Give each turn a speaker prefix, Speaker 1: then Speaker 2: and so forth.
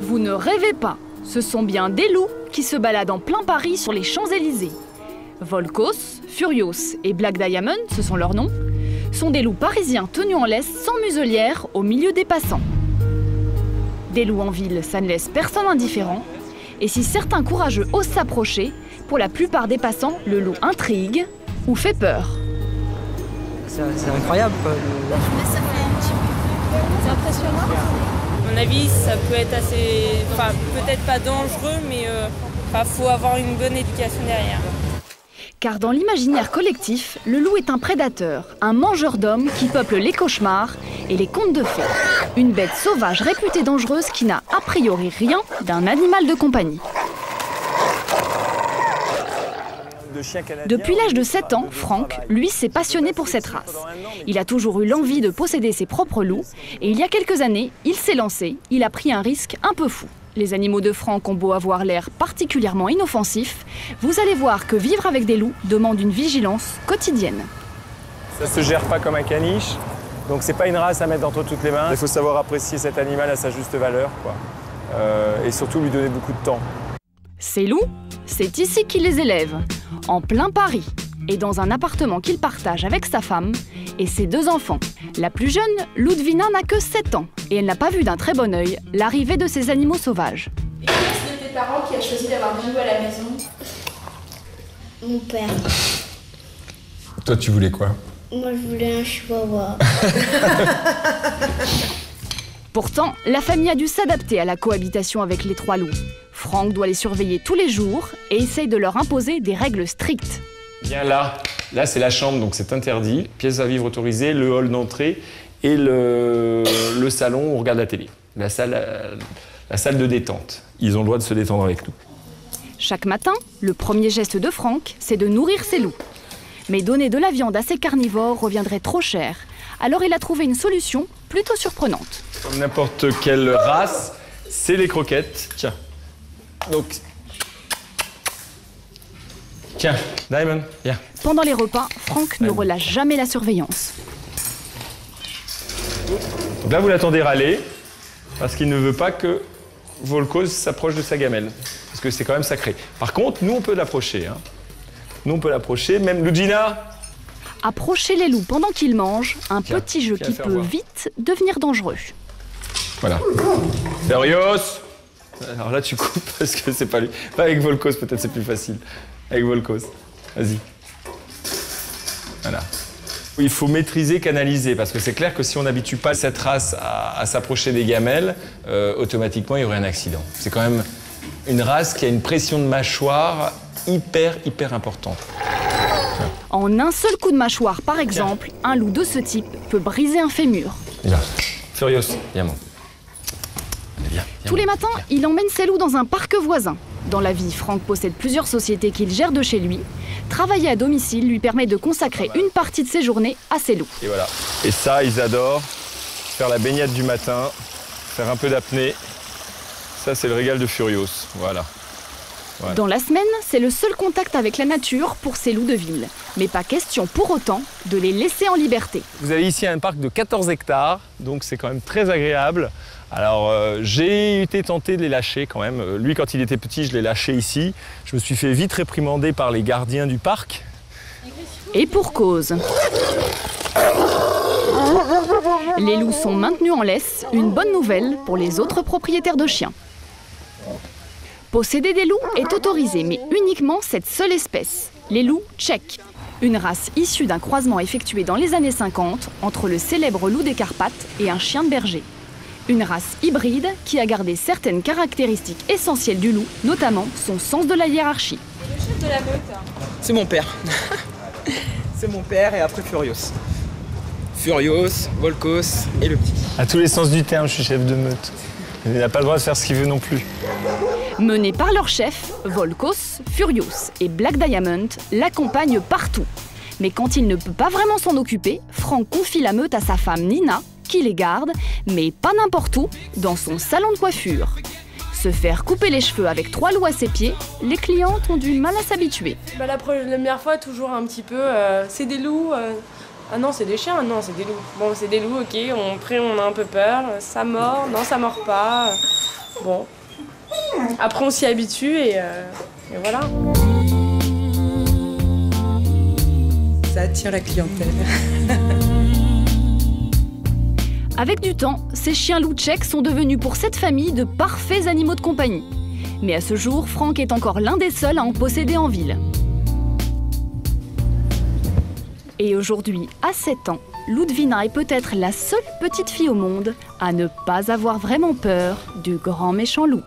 Speaker 1: Vous ne rêvez pas, ce sont bien des loups qui se baladent en plein Paris sur les Champs-Élysées. Volkos, Furios et Black Diamond, ce sont leurs noms, sont des loups parisiens tenus en laisse sans muselière au milieu des passants. Des loups en ville, ça ne laisse personne indifférent. Et si certains courageux osent s'approcher, pour la plupart des passants, le loup intrigue ou fait peur.
Speaker 2: C'est incroyable quoi.
Speaker 3: Ça fait un petit peu. C'est impressionnant.
Speaker 4: À mon avis, ça peut être assez... Enfin, peut-être pas dangereux, mais faut avoir une bonne éducation derrière.
Speaker 1: Car dans l'imaginaire collectif, le loup est un prédateur, un mangeur d'hommes qui peuple les cauchemars et les contes de fées. Une bête sauvage réputée dangereuse qui n'a a priori rien d'un animal de compagnie. Depuis l'âge de 7 ans, Franck, lui, s'est passionné pour cette race. Il a toujours eu l'envie de posséder ses propres loups et il y a quelques années, il s'est lancé, il a pris un risque un peu fou. Les animaux de Franck ont beau avoir l'air particulièrement inoffensifs, vous allez voir que vivre avec des loups demande une vigilance quotidienne.
Speaker 5: Ça se gère pas comme un caniche, donc c'est pas une race à mettre entre toutes les mains. Il faut savoir apprécier cet animal à sa juste valeur, quoi. Et surtout lui donner beaucoup de temps.
Speaker 1: Ces loups, c'est ici qu'il les élève, en plein Paris, et dans un appartement qu'il partage avec sa femme et ses 2 enfants. La plus jeune, Ludvina, n'a que 7 ans et elle n'a pas vu d'un très bon œil l'arrivée de ces animaux sauvages.
Speaker 3: Et qui est-ce de tes parents qui a choisi d'avoir du loup à la maison?
Speaker 6: Mon père.
Speaker 7: Toi, tu voulais quoi?
Speaker 6: Moi, je voulais un chihuahua.
Speaker 1: Pourtant, la famille a dû s'adapter à la cohabitation avec les 3 loups. Franck doit les surveiller tous les jours et essaye de leur imposer des règles strictes.
Speaker 5: Bien là c'est la chambre, donc c'est interdit. Pièce à vivre autorisée, le hall d'entrée et le salon où on regarde la télé. La salle de détente. Ils ont le droit de se détendre avec nous.
Speaker 1: Chaque matin, le premier geste de Franck, c'est de nourrir ses loups. Mais donner de la viande à ces carnivores reviendrait trop cher. Alors il a trouvé une solution plutôt surprenante.
Speaker 5: Comme n'importe quelle race, c'est les croquettes. Tiens. Donc, tiens, Diamond, viens.
Speaker 1: Pendant les repas, Franck ne relâche jamais la surveillance.
Speaker 5: Donc là, vous l'attendez râler, parce qu'il ne veut pas que Volkos s'approche de sa gamelle. Parce que c'est quand même sacré. Par contre, nous, on peut l'approcher. Hein. Nous, on peut l'approcher. Même Ludvina.
Speaker 1: Approcher les loups pendant qu'ils mangent, un petit jeu qui peut vite devenir dangereux.
Speaker 5: Voilà. Furios. Alors là, tu coupes parce que c'est pas lui. Pas avec Volkos, peut-être c'est plus facile. Avec Volkos. Vas-y. Voilà. Il faut maîtriser, canaliser, parce que c'est clair que si on n'habitue pas cette race à s'approcher des gamelles, automatiquement, il y aurait un accident. C'est quand même une race qui a une pression de mâchoire hyper importante.
Speaker 1: En un seul coup de mâchoire, par exemple, un loup de ce type peut briser un fémur.
Speaker 5: Viens. Furios, viens, mon.
Speaker 1: Tous les matins, il emmène ses loups dans un parc voisin. Dans la vie, Franck possède plusieurs sociétés qu'il gère de chez lui. Travailler à domicile lui permet de consacrer une partie de ses journées à ses loups.
Speaker 5: Et voilà. Et ça, ils adorent faire la baignade du matin, faire un peu d'apnée. Ça, c'est le régal de Furios. Voilà.
Speaker 1: Dans la semaine, c'est le seul contact avec la nature pour ces loups de ville. Mais pas question pour autant de les laisser en liberté.
Speaker 5: Vous avez ici un parc de 14 hectares, donc c'est quand même très agréable. Alors j'ai été tenté de les lâcher quand même. Lui, quand il était petit, je l'ai lâché ici. Je me suis fait vite réprimander par les gardiens du parc.
Speaker 1: Et pour cause. Les loups sont maintenus en laisse, une bonne nouvelle pour les autres propriétaires de chiens. Posséder des loups est autorisé, mais uniquement cette seule espèce, les loups tchèques. Une race issue d'un croisement effectué dans les années 50 entre le célèbre loup des Carpates et un chien de berger. Une race hybride qui a gardé certaines caractéristiques essentielles du loup, notamment son sens de la hiérarchie.
Speaker 4: Le chef de la meute.
Speaker 2: C'est mon père. C'est mon père et après Furios. Furios, Volkos et le petit.
Speaker 5: À tous les sens du terme, je suis chef de meute. Il n'a pas le droit de faire ce qu'il veut non plus.
Speaker 1: Menés par leur chef, Volkos, Furios et Black Diamond l'accompagnent partout. Mais quand il ne peut pas vraiment s'en occuper, Franck confie la meute à sa femme Nina, qui les garde, mais pas n'importe où, dans son salon de coiffure. Se faire couper les cheveux avec 3 loups à ses pieds, les clientes ont du mal à s'habituer.
Speaker 4: La première fois, toujours un petit peu, c'est des loups, Ah non, c'est des chiens, non, c'est des loups. Bon, c'est des loups, ok, après on a un peu peur, ça mord, non, ça mord pas. Bon, après on s'y habitue et voilà.
Speaker 8: Ça attire la clientèle.
Speaker 1: Avec du temps, ces chiens loups tchèques sont devenus pour cette famille de parfaits animaux de compagnie. Mais à ce jour, Franck est encore l'un des seuls à en posséder en ville. Et aujourd'hui, à 7 ans, Ludvina est peut-être la seule petite fille au monde à ne pas avoir vraiment peur du grand méchant loup.